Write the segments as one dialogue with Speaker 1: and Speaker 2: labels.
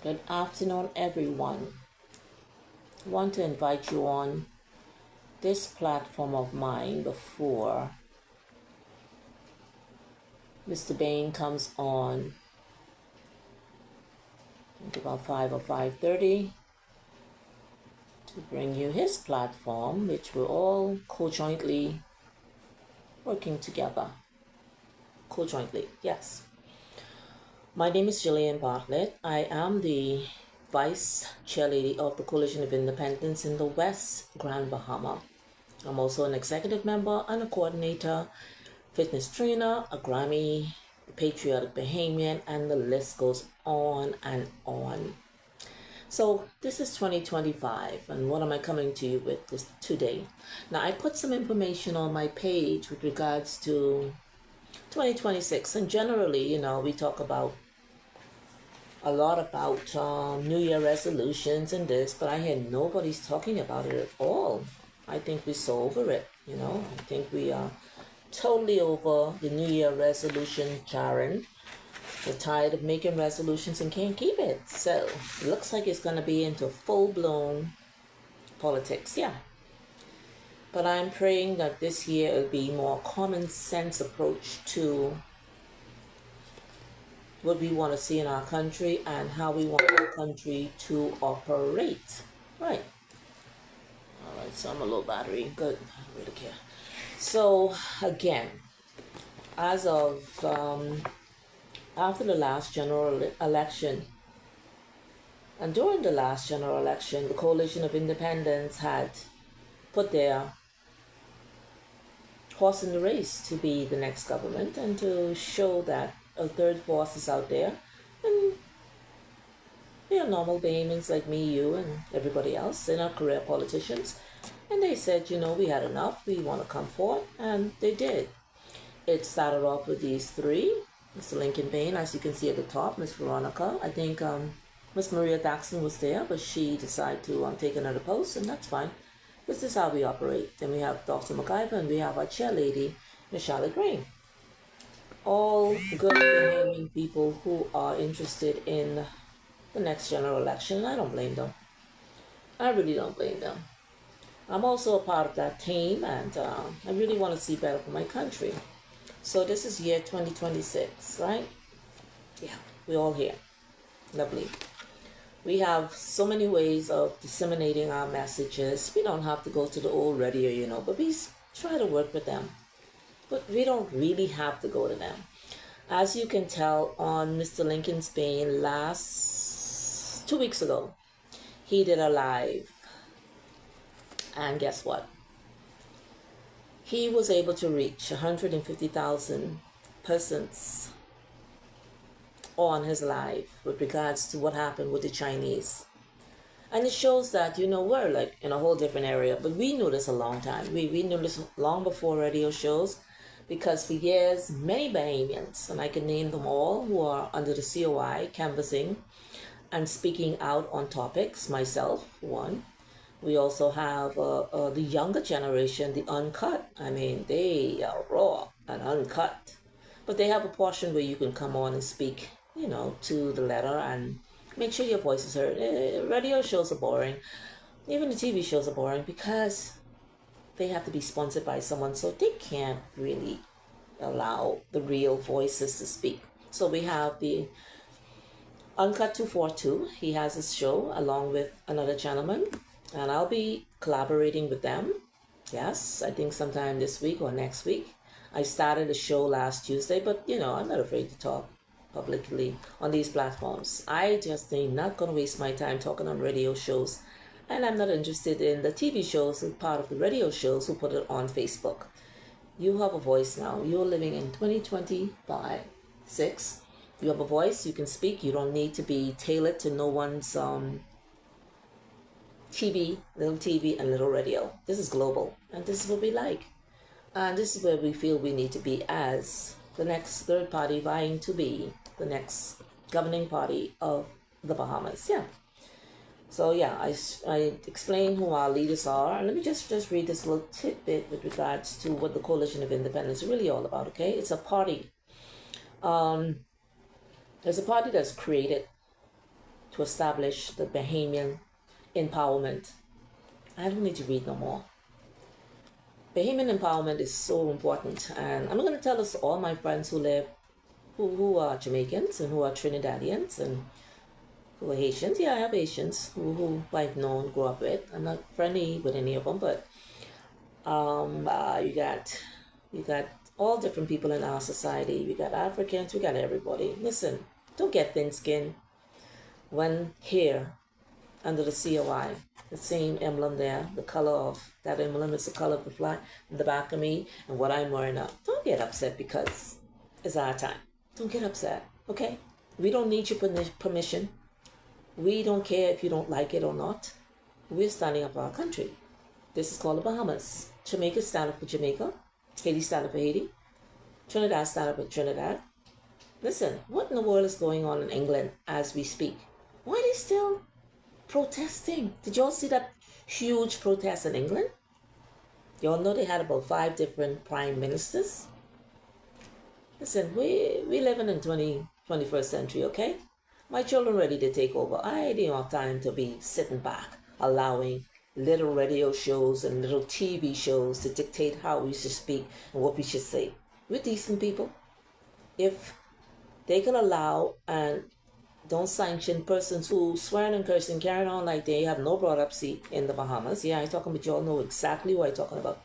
Speaker 1: Good afternoon, everyone. I want to invite you on this platform of mine before Mr. Bain comes on, I think about 5 or 5:30, to bring you his platform, which we're all co-jointly working together. Co-jointly, yes. My name is Jillian Bartlett. I am the Vice Chairlady of the Coalition of Independence in the West Grand Bahama. I'm also an executive member and a coordinator, fitness trainer, a Grammy, a patriotic Bahamian, and the list goes on and on. So this is 2025, and what am I coming to you with this today? Now, I put some information on my page with regards to 2026, and generally, we talk about a lot about New Year resolutions and this, but I hear nobody's talking about it at all. I think we're so over it, I think we are totally over the New Year resolution, Sharon. We're tired of making resolutions and can't keep it. So it looks like it's going to be into full-blown politics, yeah. But I'm praying that this year it'll be more common sense approach to what we want to see in our country and how we want our country to operate. Right. All right, so I'm a low battery. Good. I don't really care. So, again, as of after the last general election, and during the last general election, the Coalition of Independence had put their horse in the race to be the next government and to show that a third force is out there. And normal Bahamians like me, you, and everybody else. They're not career politicians. And they said, we had enough. We want to come forward. And they did. It started off with these three. Mr. Lincoln Bain, as you can see at the top, Miss Veronica. I think Miss Maria Daxon was there, but she decided to take another post, and that's fine. This is how we operate. Then we have Dr. McIver, and we have our chairlady, Miss Charlotte Green. All good Bahamian people who are interested in the next general election, and I don't blame them. I really don't blame them. I'm also a part of that team, and I really want to see better for my country. So this is year 2026, right? Yeah, we're all here. Lovely. We have so many ways of disseminating our messages. We don't have to go to the old radio, but we try to work with them. But we don't really have to go to them. As you can tell on Mr. Lincoln's Bain 2 weeks ago, he did a live. And guess what? He was able to reach 150,000 persons on his live with regards to what happened with the Chinese. And it shows that, we're like in a whole different area. But we knew this a long time. We knew this long before radio shows. Because for years, many Bahamians, and I can name them all, who are under the COI, canvassing and speaking out on topics, myself, one. We also have the younger generation, the uncut. I mean, they are raw and uncut. But they have a portion where you can come on and speak, to the letter and make sure your voice is heard. Radio shows are boring. Even the TV shows are boring because they have to be sponsored by someone, so they can't really allow the real voices to speak. So we have the Uncut 242. He has his show along with another gentleman, and I'll be collaborating with them. Yes, I think sometime this week or next week. I started a show last Tuesday, but I'm not afraid to talk publicly on these platforms. I just am not going to waste my time talking on radio shows. And I'm not interested in the TV shows and part of the radio shows who put it on Facebook. You have a voice now. You're living in 2025, 6. You have a voice. You can speak. You don't need to be tailored to no one's TV, little TV and little radio. This is global. And this is what we like. And this is where we feel we need to be as the next third party vying to be the next governing party of the Bahamas. Yeah. So yeah, I explain who our leaders are. And let me just read this little tidbit with regards to what the Coalition of Independence is really all about, okay? It's a party. There's a party that's created to establish the Bahamian empowerment. I don't need to read no more. Bahamian empowerment is so important, and I'm going to tell this to all my friends who are Jamaicans and who are Trinidadians and who are Haitians. Yeah, I have Haitians who I've known, grew up with. I'm not friendly with any of them, but you got all different people in our society. We got Africans, we got everybody. Listen, don't get thin skinned. When here under the COI, the same emblem there, the color of that emblem is the color of the flag in the back of me and what I'm wearing up. Don't get upset because it's our time. Don't get upset, okay? We don't need your permission. We don't care if you don't like it or not. We're standing up for our country. This is called the Bahamas. Jamaica stand up for Jamaica. Haiti stand up for Haiti. Trinidad stand up for Trinidad. Listen, what in the world is going on in England as we speak? Why are they still protesting? Did y'all see that huge protest in England? Y'all know they had about 5 different prime ministers? Listen, we living in 21st century, okay? My children ready to take over. I don't have time to be sitting back, allowing little radio shows and little TV shows to dictate how we should speak and what we should say. We're decent people. If they can allow and don't sanction persons who swearing and cursing, carrying on like they have no brought up seat in the Bahamas. Yeah, I'm talking about y'all know exactly what I'm talking about.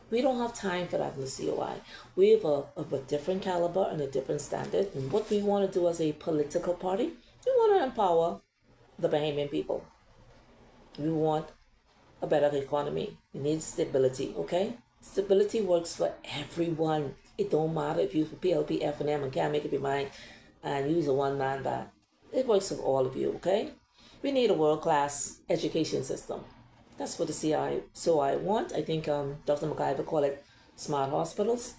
Speaker 1: We don't have time for that in the COI. We have a different caliber and a different standard. And what we want to do as a political party, we want to empower the Bahamian people. We want a better economy. We need stability, okay? Stability works for everyone. It don't matter if you for PLP, F&M and can't make up your mind and use a one-man band. It works for all of you, okay? We need a world-class education system. That's what the COI want. I think Dr. McIver called it smart hospitals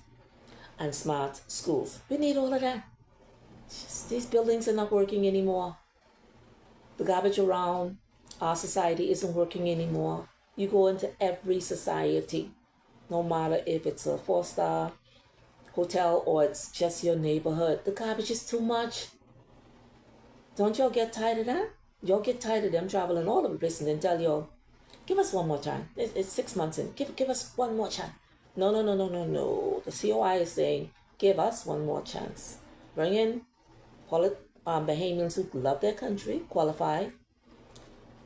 Speaker 1: and smart schools. We need all of that. These buildings are not working anymore. The garbage around our society isn't working anymore. You go into every society, no matter if it's a 4-star hotel or it's just your neighborhood. The garbage is too much. Don't y'all get tired of that? Y'all get tired of them traveling all over the place and then tell y'all, give us one more chance. It's 6 months in. Give us one more chance. No. The COI is saying, give us one more chance. Bring in Bahamians who love their country, qualified,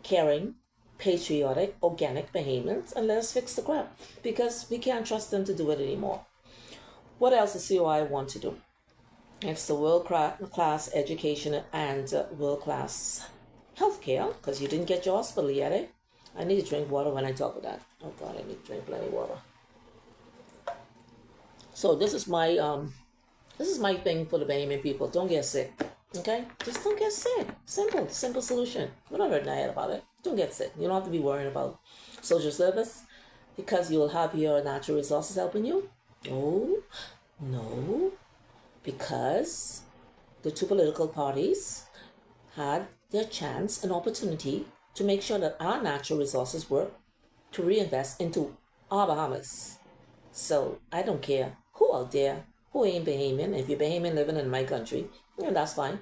Speaker 1: caring, patriotic, organic Bahamians, and let us fix the crap. Because we can't trust them to do it anymore. What else does COI want to do? Next to world-class education and world-class healthcare, because you didn't get your hospital yet, eh? I need to drink water when I talk about that. Oh God, I need to drink plenty of water. So this is my thing for the Bahamian people. Don't get sick, okay? Just don't get sick. Simple solution. We're not hurting our head about it. Don't get sick. You don't have to be worrying about social service because you'll have your natural resources helping you. No, because the 2 political parties had their chance and opportunity to make sure that our natural resources work to reinvest into our Bahamas. So I don't care who out there who ain't Bahamian. If you're Bahamian living in my country, that's fine.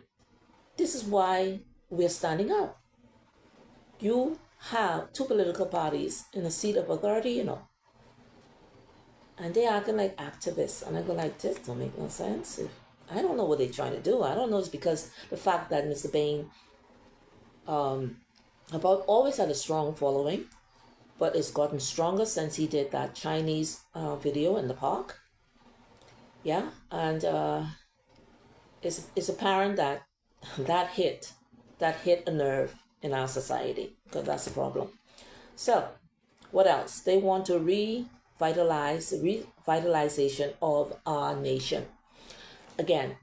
Speaker 1: This is why we're standing up. You have 2 political parties in a seat of authority, and they're acting like activists. And I go like, this don't make no sense. I don't know what they're trying to do. I don't know. It's because the fact that Mr. Bain about always had a strong following, but it's gotten stronger since he did that Chinese video in the park. Yeah, and it's apparent that that hit a nerve in our society, because that's the problem. So, what else? They want to revitalization of our nation. Again,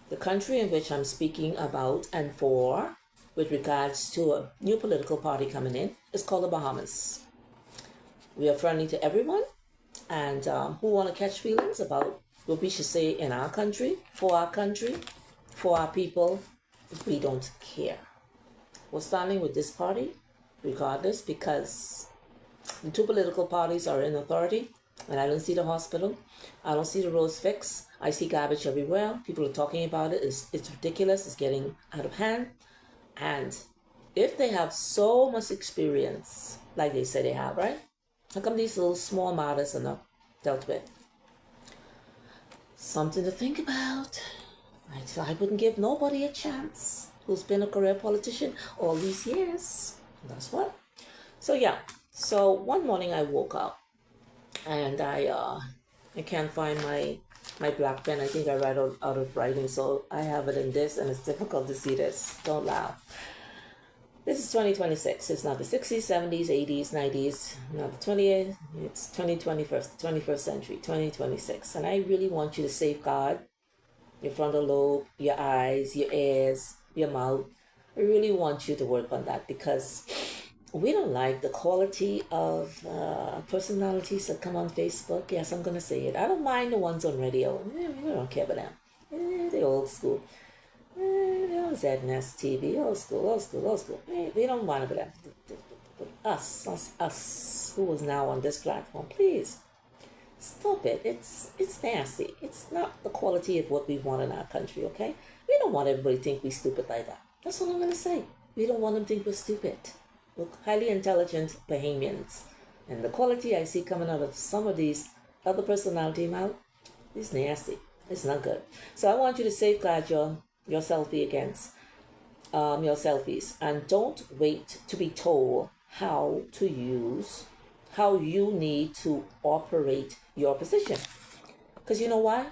Speaker 1: the country in which I'm speaking about and for, with regards to a new political party coming in, is called the Bahamas. We are friendly to everyone, and who want to catch feelings about what we should say in our country, for our people, we don't care. We're standing with this party, regardless, because the 2 political parties are in authority, and I don't see the hospital. I don't see the roads fixed. I see garbage everywhere. People are talking about it. It's ridiculous. It's getting out of hand. And if they have so much experience, like they say they have, right? How come these little small matters are not dealt with? Something to think about. I wouldn't give nobody a chance who's been a career politician all these years. That's what. So yeah. So one morning I woke up and I can't find my black pen. I think I read out of writing, so I have it in this, and it's difficult to see this. Don't laugh. This is 2026. It's not the 60s, 70s, 80s, 90s, not the 20th. It's 2021st, the 21st century, 2026. And I really want you to safeguard your frontal lobe, your eyes, your ears, your mouth. I really want you to work on that because we don't like the quality of personalities that come on Facebook. Yes, I'm going to say it. I don't mind the ones on radio. We don't care about them. They're old school. ZNS TV, old school, old school, old school. We don't want to be that. Us, who is now on this platform, please stop it. It's nasty. It's not the quality of what we want in our country, okay? We don't want everybody to think we're stupid like that. That's what I'm going to say. We don't want them to think we're stupid. We're highly intelligent Bahamians. And the quality I see coming out of some of these other personality mouth is nasty. It's not good. So I want you to safeguard your selfie against your selfies, and don't wait to be told how you need to operate your position. Because you know why?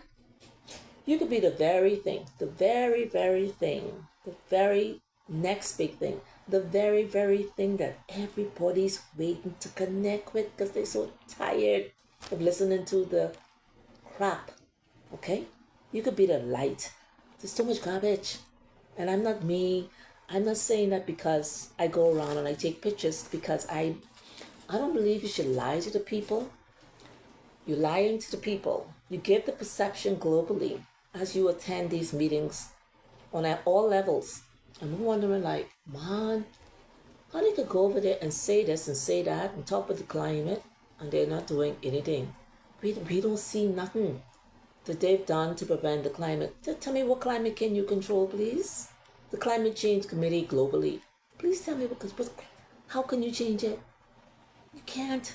Speaker 1: You could be the very thing, the very, very thing, the very next big thing, the very, very thing that everybody's waiting to connect with because they're so tired of listening to the crap. Okay? You could be the light. There's too much garbage. And I'm not me. I'm not saying that because I go around and I take pictures, because I don't believe you should lie to the people. You're lying to the people. You give the perception globally as you attend these meetings on all levels. I'm wondering, like, man, how they could go over there and say this and say that and talk about the climate and they're not doing anything. We don't see nothing that they've done to prevent the climate. Tell me, what climate can you control, please? The Climate Change Committee globally. Please tell me, how can you change it? You can't.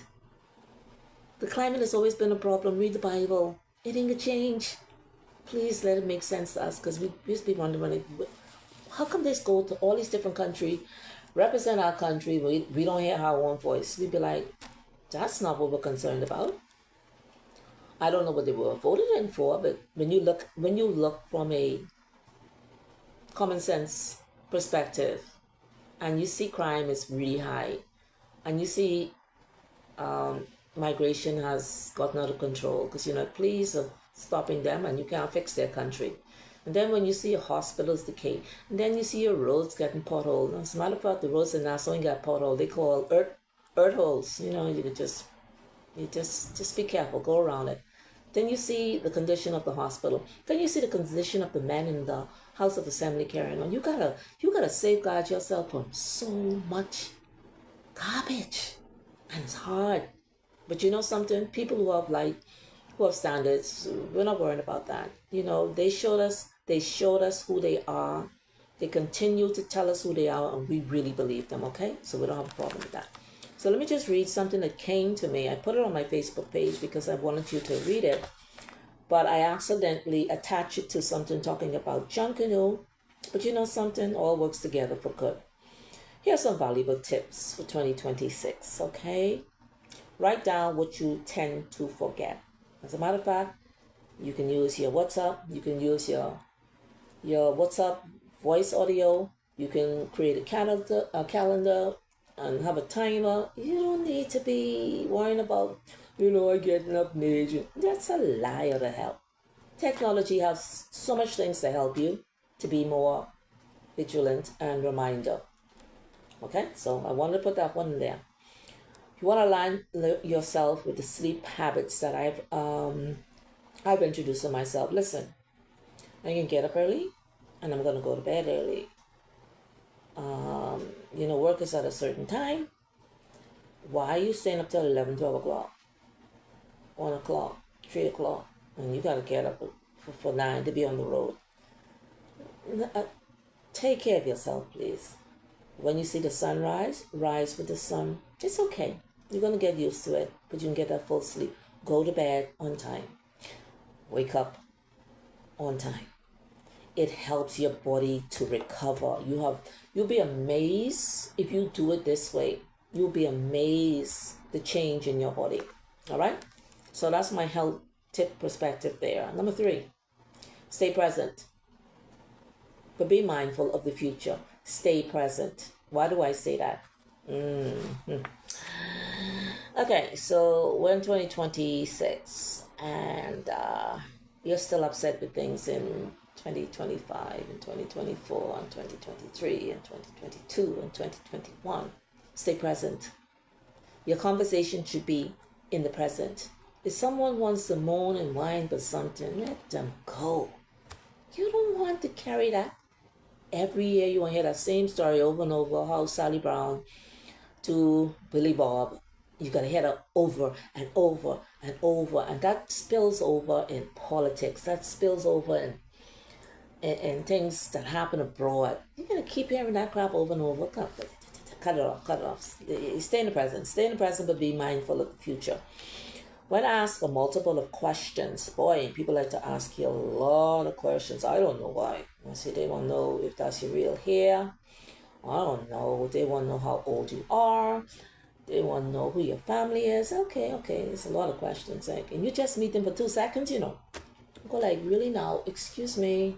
Speaker 1: The climate has always been a problem. Read the Bible. It ain't gonna change. Please let it make sense to us, because we used to be wondering, how come they go to all these different countries, represent our country, we don't hear our own voice? We'd be like, that's not what we're concerned about. I don't know what they were voted in for, but when you look from a common sense perspective, and you see crime is really high, and you see migration has gotten out of control because you're not pleased of stopping them, and you can't fix their country. And then when you see your hospitals decay, and then you see your roads getting potholed. As a matter of fact, the roads in Nassau ain't got potholes. They call earth holes. You could just be careful. Go around it. Then you see the condition of the hospital. Then you see the condition of the men in the House of Assembly carrying on. You gotta safeguard yourself from so much garbage, and it's hard. But you know something? People who have standards, we're not worried about that. They showed us who they are. They continue to tell us who they are, and we really believe them. Okay, so we don't have a problem with that. So let me just read something that came to me. I put it on my Facebook page because I wanted you to read it, but I accidentally attached it to something talking about junk, But you know something? All works together for good. Here are some valuable tips for 2026, okay? Write down what you tend to forget. As a matter of fact, you can use your WhatsApp. You can use your WhatsApp voice audio. You can create a calendar and have a timer. You don't need to be worrying about, I get enough age. That's a lie of the hell. Technology has so much things to help you to be more vigilant and reminder. Okay, so I wanted to put that one in there. You want to align yourself with the sleep habits that I've introduced to myself. Listen, I can get up early and I'm going to go to bed early. Work is at a certain time. Why are you staying up till 11, 12 o'clock, 1 o'clock, 3 o'clock? And you got to get up for 9 to be on the road. Take care of yourself, please. When you see the sunrise, rise with the sun. It's okay. You're going to get used to it, but you can get that full sleep. Go to bed on time. Wake up on time. It helps your body to recover. You'll be amazed if you do it this way. You'll be amazed the change in your body. All right? So that's my health tip perspective there. Number 3, stay present. But be mindful of the future. Stay present. Why do I say that? Okay, so we're in 2026 and you're still upset with things in 2025 and 2024 and 2023 and 2022 and 2021. Stay present. Your conversation should be in the present. If someone wants to moan and whine about something, let them go. You don't want to carry that. Every year you want to hear that same story over and over, how Sally Brown to Billy Bob. You got to hear that over and over and over. And that spills over in politics. That spills over in things that happen abroad. You're going to keep hearing that crap over and over. Cut it off, cut it off. Stay in the present. Stay in the present, but be mindful of the future. When asked a multiple of questions, boy, people like to ask you a lot of questions. I don't know why. I say they want to know if that's your real hair. I don't know. They want to know how old you are. They want to know who your family is. Okay. It's a lot of questions. Like, and you just meet them for 2 seconds, you know. Go like, really now? Excuse me.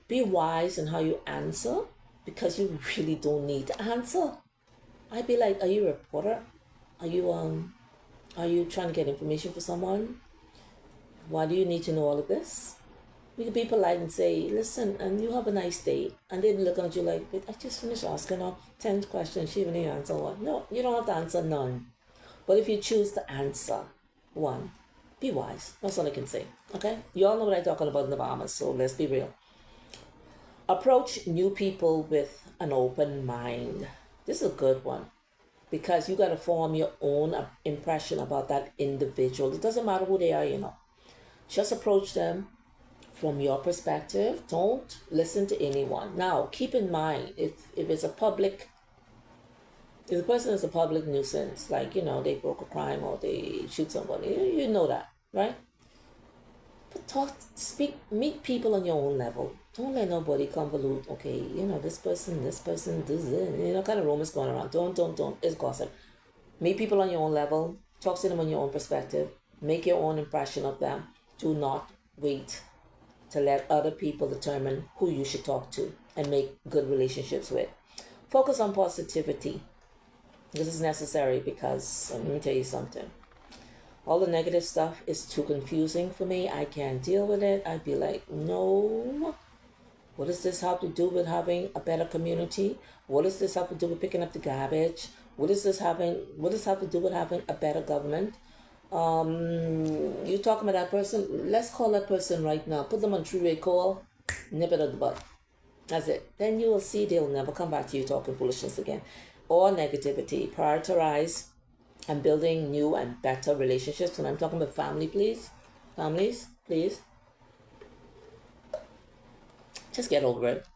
Speaker 1: Be wise in how you answer because you really don't need to answer. I'd be like, are you a reporter? Are you trying to get information for someone? Why do you need to know all of this? You can be polite and say, listen, and you have a nice day. And they'll look at you like, I just finished asking her 10 questions. She didn't answer one. No, you don't have to answer none. But if you choose to answer one, be wise. That's all I can say. Okay? You all know what I'm talking about in the Bahamas, so let's be real. Approach new people with an open mind. This is a good one. Because you got to form your own impression about that individual. It doesn't matter who they are, you know. Just approach them from your perspective. Don't listen to anyone. Now, keep in mind, if it's a public, if the person is a public nuisance, like, you know, they broke a crime or they shoot somebody, you know that, right? But meet people on your own level. Don't let nobody convolute, okay, you know, this person, this, you know, kind of rumors going around. Don't. It's gossip. Meet people on your own level. Talk to them on your own perspective. Make your own impression of them. Do not wait to let other people determine who you should talk to and make good relationships with. Focus on positivity. This is necessary because, let me tell you something. All the negative stuff is too confusing for me. I can't deal with it. I'd be like, no. What does this have to do with having a better community? What does this have to do with picking up the garbage? What does this have to do with having a better government? You talking about that person? Let's call that person right now. Put them on three-way call. Nip it at the butt. That's it. Then you will see they'll never come back to you talking foolishness again. Or negativity. Prioritize and building new and better relationships. When I'm talking about family, please. Families, please. Just get over it.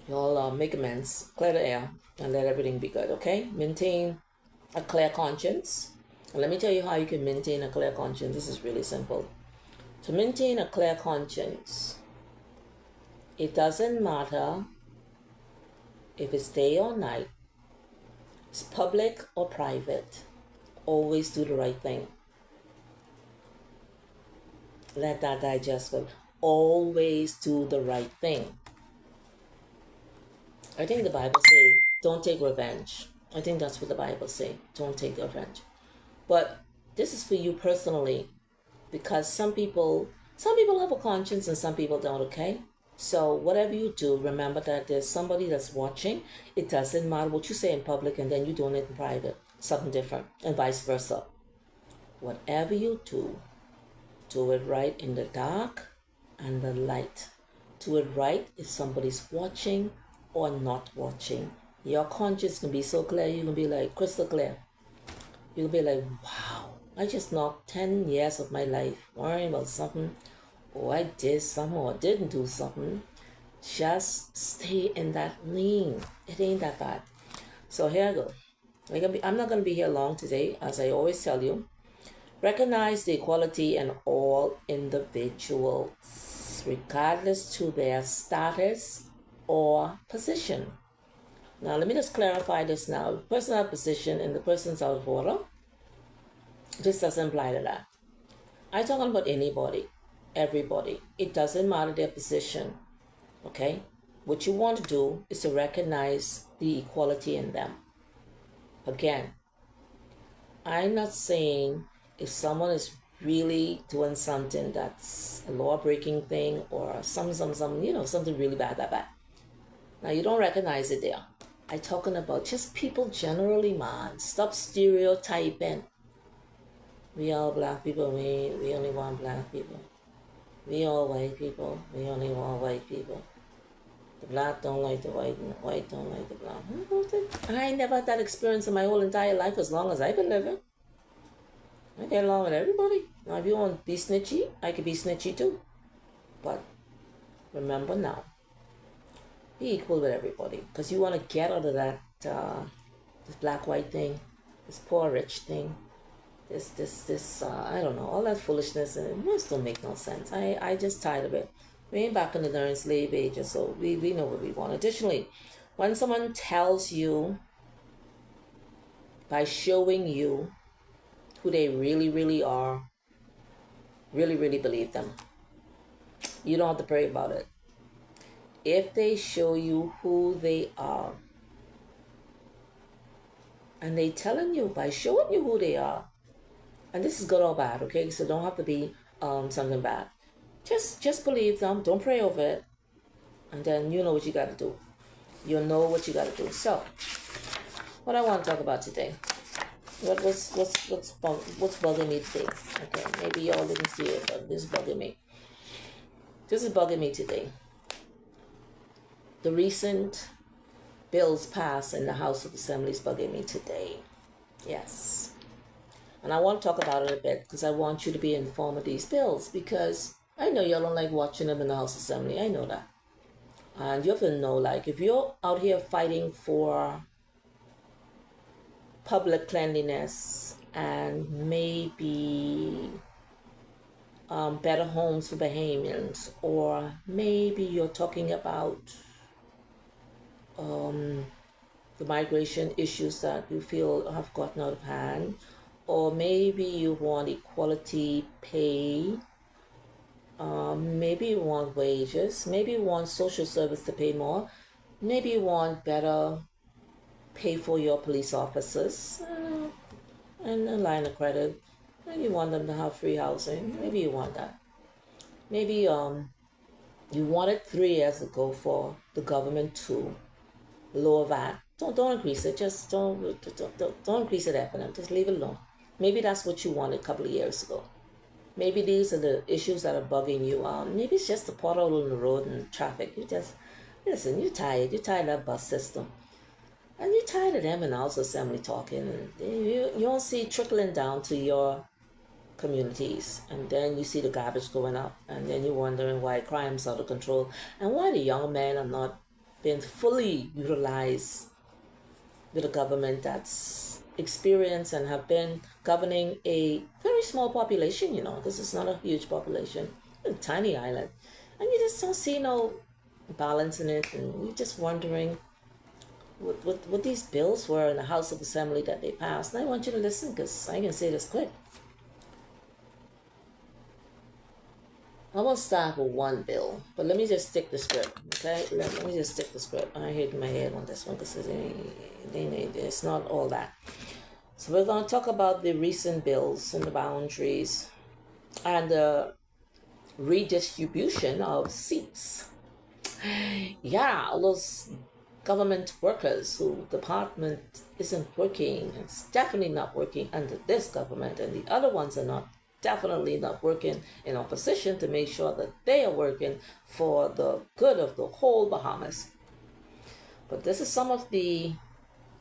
Speaker 1: You'll make amends, clear the air, and let everything be good, okay? Maintain a clear conscience. And let me tell you how you can maintain a clear conscience. This is really simple. To maintain a clear conscience, it doesn't matter if it's day or night, it's public or private. Always do the right thing. Let that digest well. Always do the right thing. I think the Bible say, don't take revenge. I think that's what the Bible say. Don't take revenge. But this is for you personally, because some people have a conscience and some people don't, okay? So whatever you do, remember that there's somebody that's watching. It doesn't matter what you say in public and then you doing it in private. Something different, and vice versa. Whatever you do it right in the dark and the light. Do it right if somebody's watching or not watching. Your conscience can be so clear, you can be like crystal clear. You'll be like, wow, I just knocked 10 years of my life worrying about something, or I did something, or didn't do something, Just stay in that lane. It ain't that bad. So here I go. I'm not going to be here long today, as I always tell you. Recognize the equality in all individuals, regardless to their status or position. Now, let me just clarify this now. The person out of position and the person's out of order, this doesn't apply to that. I'm talking about anybody, everybody. It doesn't matter their position, okay? What you want to do is to recognize the equality in them. Again, I'm not saying if someone is really doing something that's a law-breaking thing or something really bad, that bad. Now, you don't recognize it there. I'm talking about just people generally, man. Stop stereotyping. We all black people, we only want black people. We all white people, we only want white people. The black don't like the white, and the white don't like the black. I ain't never had that experience in my whole entire life as long as I've been living. I get along with everybody. Now, if you want to be snitchy, I could be snitchy too. But remember now, be equal with everybody. Because you want to get out of that, this black-white thing, this poor-rich thing, this I don't know, all that foolishness, and it just don't make no sense. I just tired of it. We ain't back in the darn slave age, so we know what we want. Additionally, when someone tells you by showing you who they really, really are, really, really believe them, you don't have to pray about it. If they show you who they are, and they telling you by showing you who they are, and this is good or bad, okay? So don't have to be something bad. Just believe them. Don't pray over it, and then you know what you got to do. You'll know what you got to do. So, what I want to talk about today. What's bugging me today? Okay, maybe y'all didn't see it, but this is bugging me. This is bugging me today. The recent bills passed in the House of Assembly is bugging me today. Yes. And I want to talk about it a bit because I want you to be informed of these bills, because I know y'all don't like watching them in the House Assembly. I know that. And you have to know, like, if you're out here fighting for public cleanliness and maybe better homes for Bahamians, or maybe you're talking about the migration issues that you feel have gotten out of hand, or maybe you want equality pay, maybe you want wages, maybe you want social service to pay more, maybe you want better pay for your police officers, and a line of credit, maybe you want them to have free housing, maybe you want that. Maybe you wanted 3 years ago for the government to lower VAT. Don't increase it. Just don't increase it after them. Just leave it alone. Maybe that's what you wanted a couple of years ago. Maybe these are the issues that are bugging you. Maybe it's just the pothole in the road and traffic. You just listen. You're tired. You're tired of that bus system, and you're tired of them in the House Assembly talking, and you don't see it trickling down to your communities, and then you see the garbage going up, and then you're wondering why crime's out of control and why the young men are not being fully utilized with a government that's experienced and have been governing a very small population. This is not a huge population, a tiny island, and you just don't see no balance in it, and you're just wondering what these bills were in the House of Assembly that they passed. And I want you to listen, because I can say this quick. I won't start with one bill, but let me just stick the script, okay? Let me just stick the script. I hit my head on this one because it's not all that. So we're going to talk about the recent bills and the boundaries and the redistribution of seats. Yeah, all those government workers who department isn't working. It's definitely not working under this government, and the other ones are not. Definitely not working in opposition to make sure that they are working for the good of the whole Bahamas. But this is some of the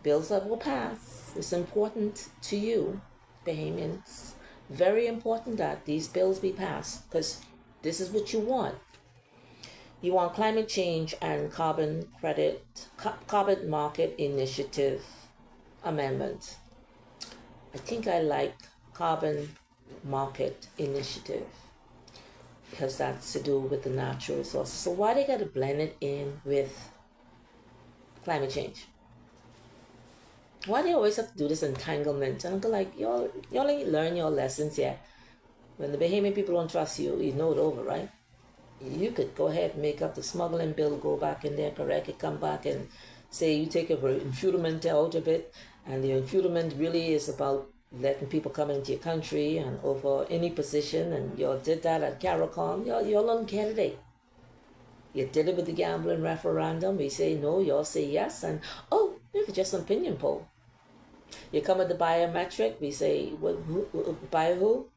Speaker 1: bills that will pass. It's important to you, Bahamians. Very important that these bills be passed, because this is what you want. You want climate change and carbon market initiative amendment. I think I like carbon market initiative because that's to do with the natural resources. So why they got to blend it in with climate change? Why they always have to do this entanglement? And I'm like, y'all ain't learn your lessons yet. When the Bahamian people don't trust you, you know it over, right? You could go ahead and make up the smuggling bill, go back in there, correct it, come back and say you take a infeudment out of it, and the infeudment really is about letting people come into your country and over any position, and y'all did that at CARICOM. Y'all don't get it. You did it with the gambling referendum. We say no, y'all say yes, and oh, it was just an opinion poll. You come with the biometric, we say, by who?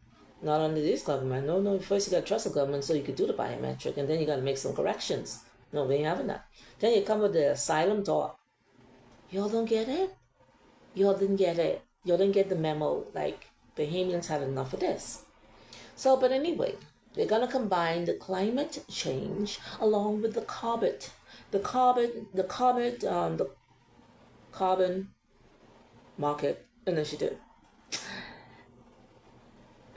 Speaker 1: Not under this government. No. First you got to trust the government so you could do the biometric, and then you got to make some corrections. No, we ain't having that. Then you come with the asylum talk. Y'all don't get it? Y'all didn't get it. Y'all didn't get the memo. Like, Bahamians had enough of this. So, but anyway, they're going to combine the climate change along with the carbon market initiative.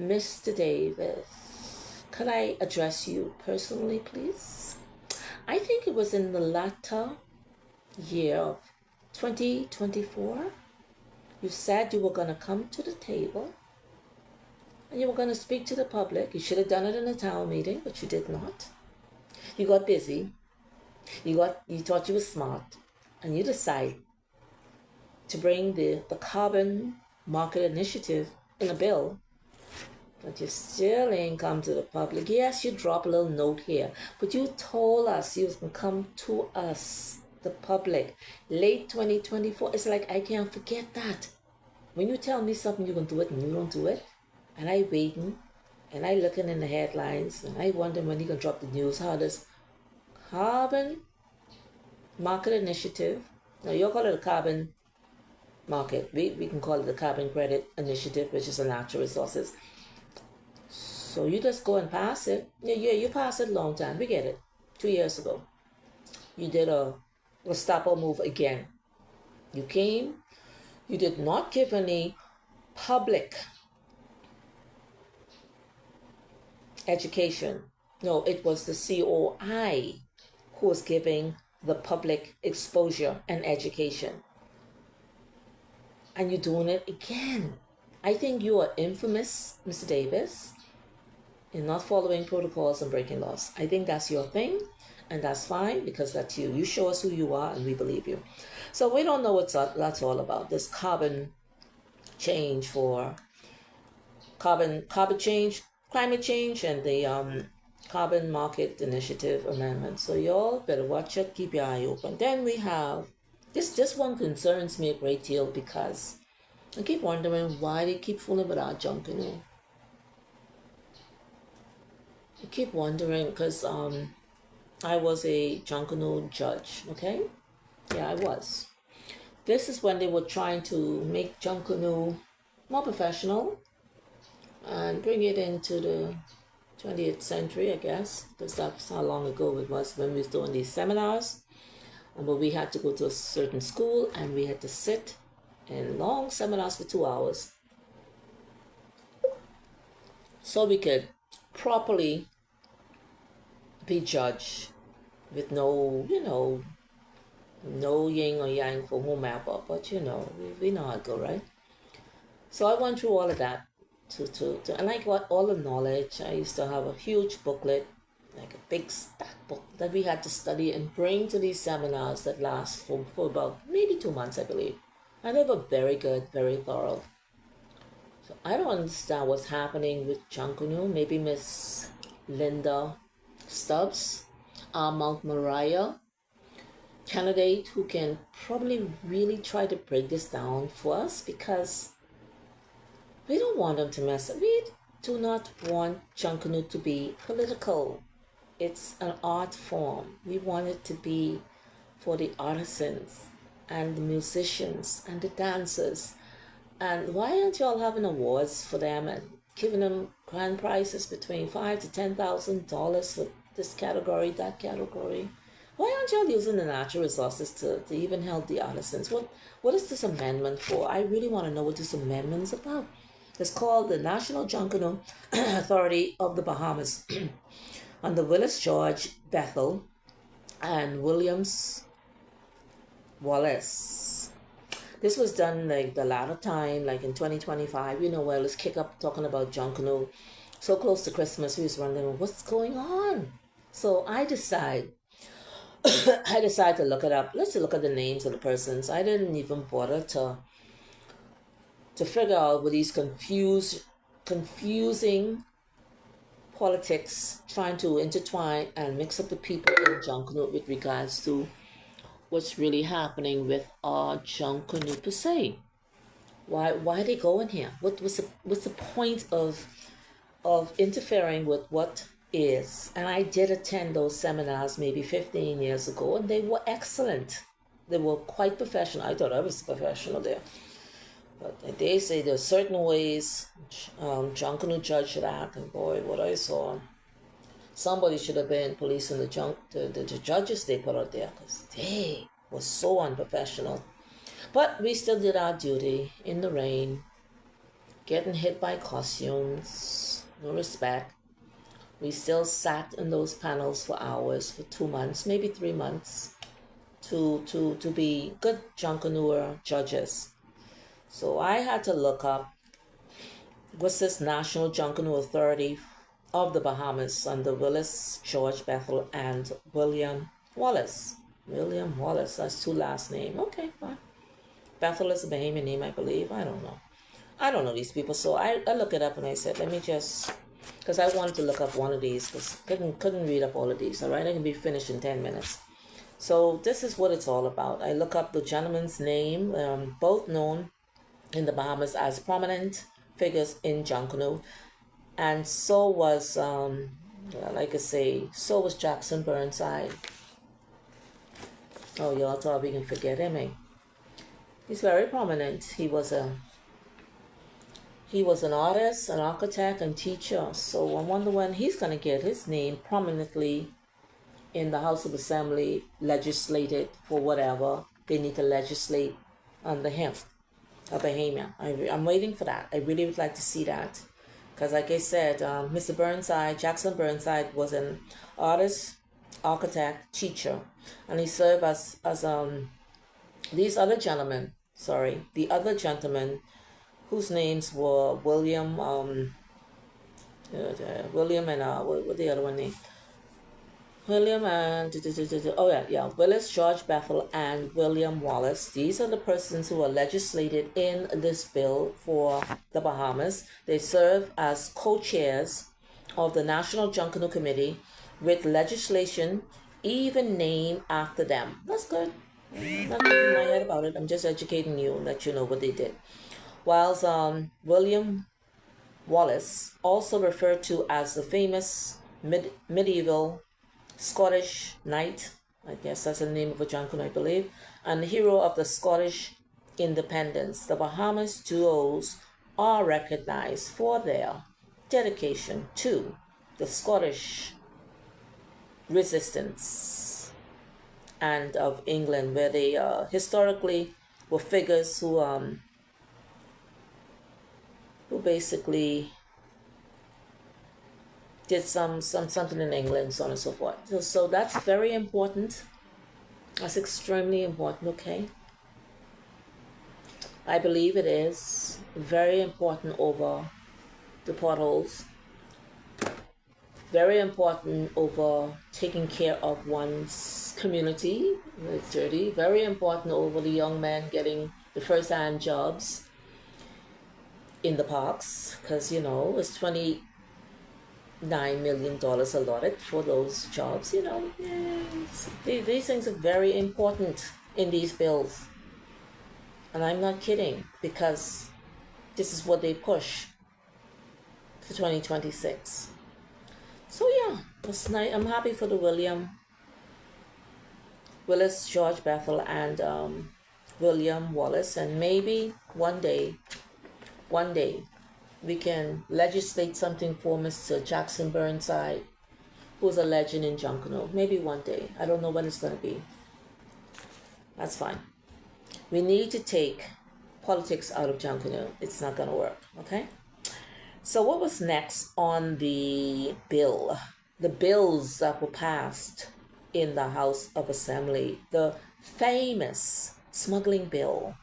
Speaker 1: Mr. Davis, could I address you personally, please? I think it was in the latter year of 2024. You said you were going to come to the table and you were going to speak to the public. You should have done it in a town meeting, but you did not. You got busy. You thought you were smart, and you decided to bring the carbon market initiative in a bill. But you still ain't come to the public. Yes, you drop a little note here, but you told us you was going to come to us, the public, late 2024. It's like I can't forget that. When you tell me something, you're going to do it and you don't do it, and I waiting, and I looking in the headlines, and I wondering when you going to drop the news. How this carbon market initiative, now you'll call it a carbon market. We can call it the carbon credit initiative, which is a natural resources. So you just go and pass it. Yeah, you passed it a long time. We get it. 2 years ago. You did a Gestapo move again. You came. You did not give any public education. No, it was the COI who was giving the public exposure and education. And you're doing it again. I think you are infamous, Mr. Davis, in not following protocols and breaking laws. I think that's your thing, and that's fine because that's you. You show us who you are, and we believe you. So we don't know what that's all about. This carbon change for carbon change, climate change, and the carbon market initiative amendment. So y'all better watch it. Keep your eye open. Then we have this one concerns me a great deal because I keep wondering why they keep fooling with our junk, I keep wondering because I was a Junkanoo judge, okay? Yeah, I was. This is when they were trying to make Junkanoo more professional and bring it into the 20th century, I guess, because that's how long ago it was when we was doing these seminars. But we had to go to a certain school and we had to sit in long seminars for 2 hours so we could properly be judged with no yin or yang for whomever, but we know how it go, right? So I went through all of that and I got all the knowledge. I used to have a huge booklet, like a big stack book that we had to study and bring to these seminars that last for about maybe 2 months, I believe. And they were very good, very thorough. So I don't understand what's happening with Junkanoo. Maybe Miss Linda Stubbs, Mount Moriah candidate who can probably really try to break this down for us, because we don't want them to mess up. We do not want Junkanoo to be political. It's an art form. We want it to be for the artisans and the musicians and the dancers. And why aren't y'all having awards for them and giving them grand prizes between $5,000 to $10,000 for this category, that category. Why aren't y'all using the natural resources to even help the artisans? What is this amendment for? I really want to know what this amendment is about. It's called the National Junkanoo Authority of the Bahamas under Willis George Bethel and Williams Wallace. This was done like the latter time, like in 2025. Where let's kick up talking about Junkanoo. So close to Christmas, we was wondering what's going on. So I decide to look it up. Let's look at the names of the persons. I didn't even bother to figure out what these confusing politics trying to intertwine and mix up the people in Junkanoo with regards to what's really happening with our Junkanoo per se. Why are they going here? What's the point of interfering with what is? And I did attend those seminars maybe 15 years ago, and they were excellent. They were quite professional. I thought I was professional there. But they say there's certain ways Junkanoo judge should act, and boy, what I saw, somebody should have been policing the judges they put out there, because they were so unprofessional. But we still did our duty in the rain, getting hit by costumes, no respect. We still sat in those panels for hours, for 2 months, maybe 3 months, to be good Junkanoo judges. So I had to look up what's this National Junkanoo Authority of the Bahamas under Willis George Bethel and William Wallace. William Wallace, that's two last names. Okay, fine. Bethel is a Bahamian name, I believe. I don't know. I don't know these people. So I looked it up and I said, let me just, because I wanted to look up one of these, because couldn't read up all of these. All right, I can be finished in 10 minutes. So this is what it's all about. I look up the gentleman's name, both known in the Bahamas as prominent figures in Junkanoo, and so was so was Jackson Burnside. Oh, y'all thought we can forget him, eh? He's very prominent. He was an artist, an architect, and teacher. So I wonder when he's gonna get his name prominently in the House of Assembly, legislated for whatever they need to legislate under him. A Bahamian. I'm waiting for that. I really would like to see that, because like I said, Mr. Burnside, Jackson Burnside, was an artist, architect, teacher, and he served as the other gentlemen whose names were William and what the other one name? William and Willis George Bethel and William Wallace. These are the persons who are legislated in this bill for the Bahamas. They serve as co-chairs of the National Junkanoo Committee, with legislation even named after them. That's good. I'm not getting my head about it. I'm just educating you and let you know what they did. Whilst William Wallace, also referred to as the famous medieval Scottish knight, I guess that's the name of a Junkanoo, I believe, and the hero of the Scottish independence. The Bahamas duos are recognized for their dedication to the Scottish resistance and of England, where they historically were figures who basically did something in England, so on and so forth. So that's very important. That's extremely important, okay? I believe it is very important over the potholes. Very important over taking care of one's community. It's dirty. Very important over the young men getting the first-hand jobs in the parks, because it's $29 million allotted for those jobs. These things are very important in these bills, and I'm not kidding, because this is what they push for 2026. So yeah, it's nice. I'm happy for the Willis George Bethel and William Wallace, and maybe one day we can legislate something for Mr. Jackson Burnside who's a legend in Junkanoo. Maybe one day. I don't know when it's going to be. That's fine. We need to take politics out of Junkanoo. It's not going to work, okay? So what was next on the bill? The bills that were passed in the House of Assembly. The famous smuggling bill.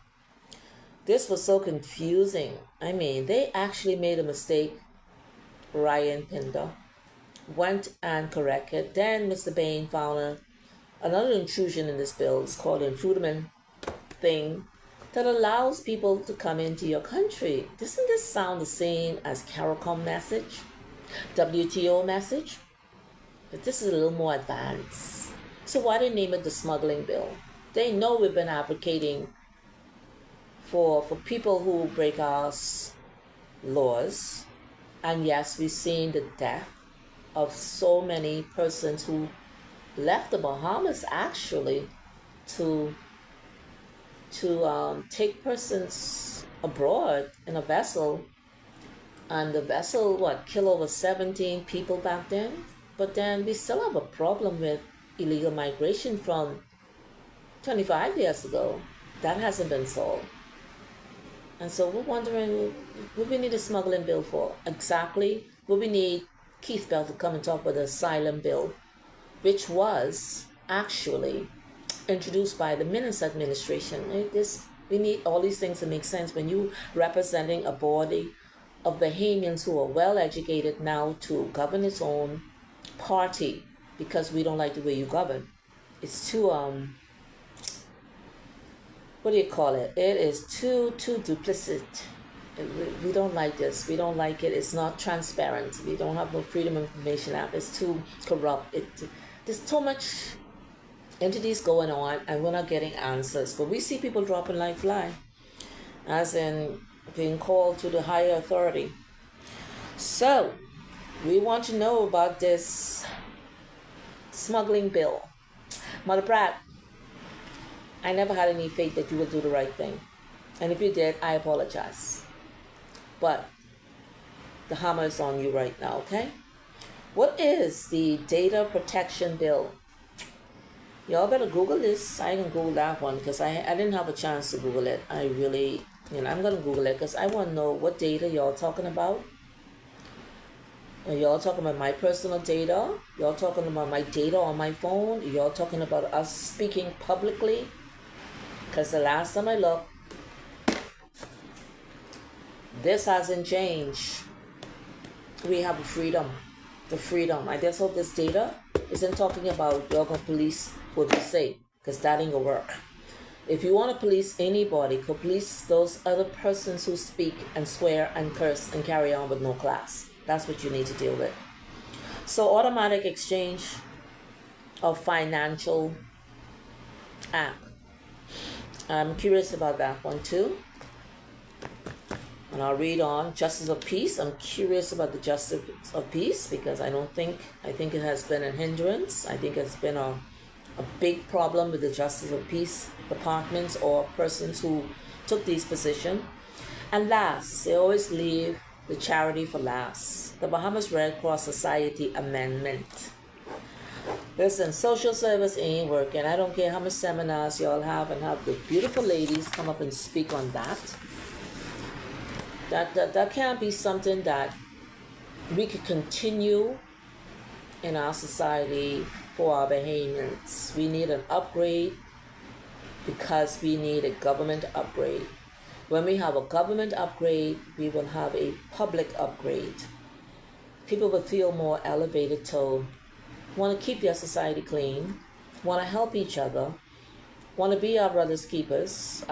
Speaker 1: This was so confusing. I mean, they actually made a mistake. Ryan Pinder went and corrected. Then Mr. Bain found another intrusion in this bill. It's called an infruitment thing that allows people to come into your country. Doesn't this sound the same as CARICOM message, WTO message? But this is a little more advanced. So why did they name it the smuggling bill? They know we've been advocating for people who break our laws. And yes, we've seen the death of so many persons who left the Bahamas actually to take persons abroad in a vessel, and the vessel killed over 17 people back then. But then we still have a problem with illegal migration from 25 years ago. That hasn't been solved. And so we're wondering what we need a smuggling bill for. Exactly what we need Keith Bell to come and talk about the asylum bill, which was actually introduced by the Minnis administration. We need all these things to make sense when you representing a body of Bahamians who are well educated now to govern its own party because we don't like the way you govern. It's too what do you call it? It is too duplicit. We don't like this. We don't like it. It's not transparent. We don't have no Freedom of Information Act. It's too corrupt. There's too much entities going on, and we're not getting answers. But we see people dropping like fly, as in being called to the higher authority. So we want to know about this smuggling bill. Mother Pratt, I never had any faith that you will do the right thing. And if you did, I apologize. But the hammer is on you right now, okay? What is the data protection bill? Y'all better Google this. I can Google that one because I didn't have a chance to Google it. I really, I'm going to Google it because I want to know what data y'all talking about. Are y'all talking about my personal data? Y'all talking about my data on my phone? Y'all talking about us speaking publicly? Because the last time I looked, this hasn't changed. We have freedom. The freedom. I just hope this data isn't talking about you're going to police what we say, because that ain't going to work. If you want to police anybody, go police those other persons who speak and swear and curse and carry on with no class. That's what you need to deal with. So automatic exchange of financial app. I'm curious about that one too. And I'll read on Justice of Peace. I'm curious about the Justice of Peace because I think it has been a hindrance. I think it's been a big problem with the Justice of Peace departments or persons who took these positions. And last, they always leave the charity for last. The Bahamas Red Cross Society Amendment. Listen, social service ain't working. I don't care how many seminars y'all have and have the beautiful ladies come up and speak on that. That can't be something that we could continue in our society for our Bahamians. We need an upgrade because we need a government upgrade. When we have a government upgrade, we will have a public upgrade. People will feel more elevated to want to keep their society clean, want to help each other, want to be our brothers' keepers.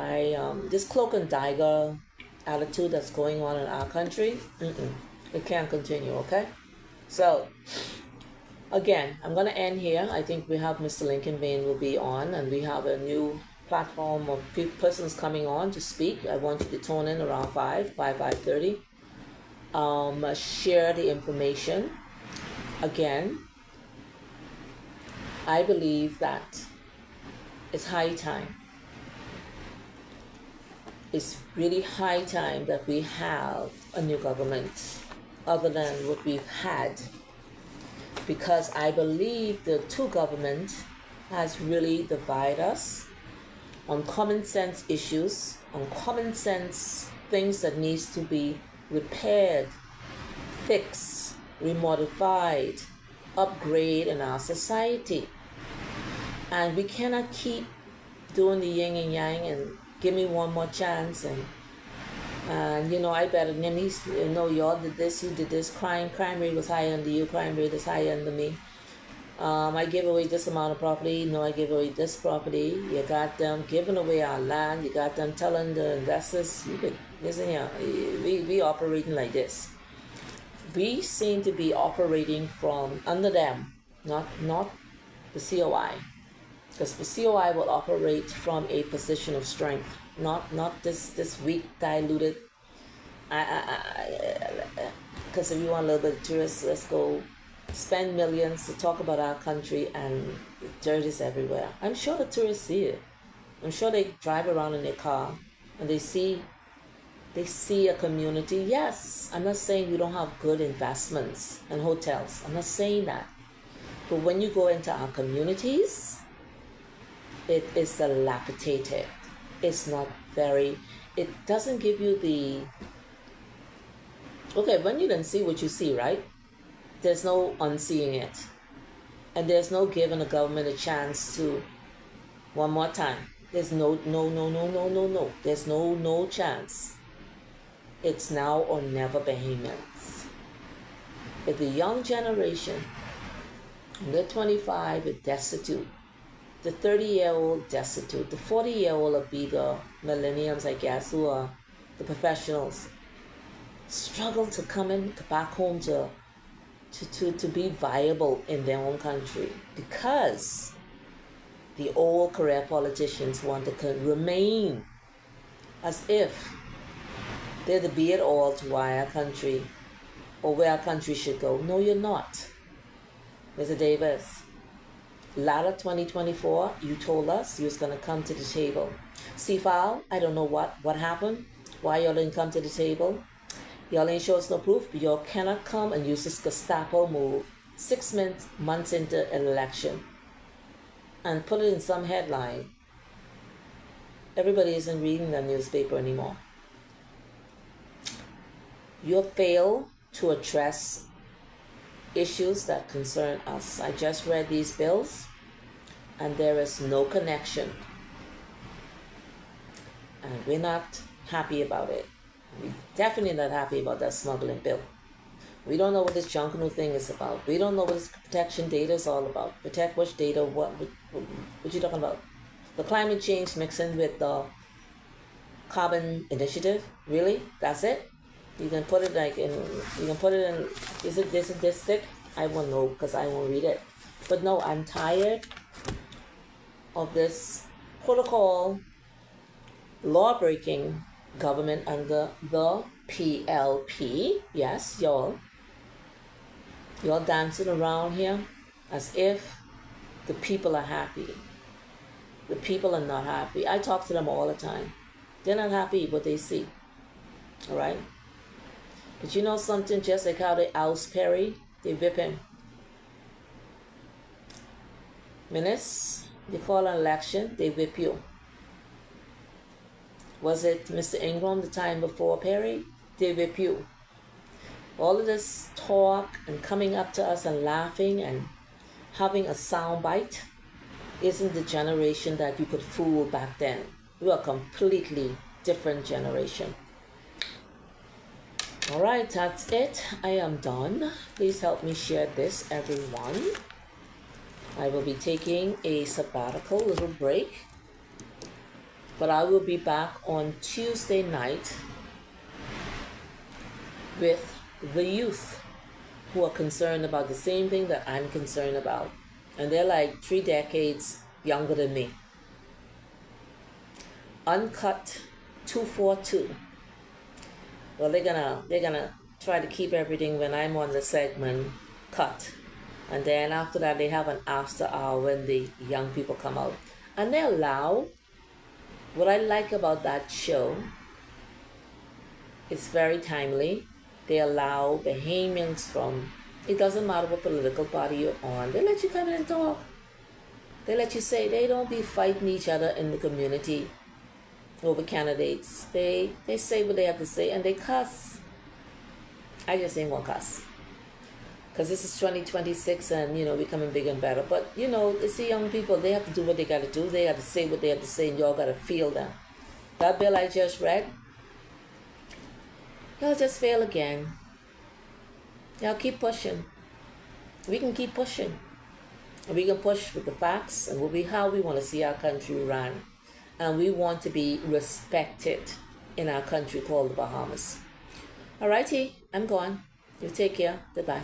Speaker 1: This cloak and dagger attitude that's going on in our country, it can't continue, okay? So, again, I'm going to end here. I think we have Mr. Lincoln Bain will be on, and we have a new platform of persons coming on to speak. I want you to tune in around 5:30. Share the information. Again, I believe that it's high time. It's really high time that we have a new government other than what we've had because I believe the two government has really divided us on common sense issues, on common sense things that needs to be repaired, fixed, remodified, upgrade in our society. And we cannot keep doing the yin and yang and give me one more chance and I better than me. Y'all did this, you did this. Crime rate was higher under you. Crime rate is higher under me. I give away this amount of property. No, I give away this property. You got them giving away our land. You got them telling the investors, you could listen here. We operating like this. We seem to be operating from under them, not the COI, because the COI will operate from a position of strength. Not this weak, diluted. Because if you want a little bit of tourists, let's go spend millions to talk about our country, and dirt is everywhere. I'm sure the tourists see it. I'm sure they drive around in their car and they see a community. Yes, I'm not saying you don't have good investments and hotels. I'm not saying that. But when you go into our communities, it is dilapidated. It's not it doesn't give you when you didn't see what you see, right? There's no unseeing it. And there's no giving the government a chance to, one more time. There's no. There's no chance. It's now or never, Bahamians. If the young generation, they're 25, is destitute, the 30-year-old destitute, the 40-year-old will be the millennials, I guess, who are the professionals, struggle to come back home to be viable in their own country, because the old career politicians want to remain as if they're the be-it-all to why our country or where our country should go. No, you're not. Mr. Davis, latter 2024, you told us you was going to come to the table. CFAO, I don't know what happened, why y'all didn't come to the table. Y'all ain't show us no proof, but y'all cannot come and use this Gestapo move 6 months into an election and put it in some headline. Everybody isn't reading the newspaper anymore. You fail to address issues that concern us. I just read these bills and there is no connection. And we're not happy about it. We're definitely not happy about that smuggling bill. We don't know what this Junkanoo thing is about. We don't know what this protection data is all about. Protect which data? What you talking about? The climate change mixing with the carbon initiative? Really? That's it? You can put it is it this thick? I won't know because I won't read it. But no, I'm tired of this protocol law-breaking government under the PLP. Yes, y'all dancing around here as if the people are happy. The people are not happy. I talk to them all the time. They're not happy with what they see. All right? But you know something? Just like how they oust Perry, they whip him. Minutes, they call an election, they whip you. Was it Mr. Ingram the time before Perry? They whip you. All of this talk and coming up to us and laughing and having a sound bite isn't the generation that you could fool back then. We are a completely different generation. All right, that's it. I am done. Please help me share this, everyone. I will be taking a sabbatical little break, but I will be back on Tuesday night with the youth who are concerned about the same thing that I'm concerned about. And they're like 3 decades younger than me. Uncut 242. Well, they're gonna try to keep everything when I'm on the segment cut. And then after that, they have an after hour when the young people come out. And they allow, what I like about that show, it's very timely. They allow Bahamians from It doesn't matter what political party you're on. They let you come in and talk. They let you say. They don't be fighting each other in the community over candidates. They say what they have to say and they cuss. I just ain't gonna cuss. Because this is 2026 and, we're becoming bigger and better. But, it's the young people. They have to do what they got to do. They have to say what they have to say and y'all got to feel them. That bill I just read, y'all just fail again. Y'all keep pushing. We can keep pushing. And we can push with the facts and how we want to see our country run. And we want to be respected in our country called the Bahamas. Alrighty, I'm gone. You take care. Goodbye.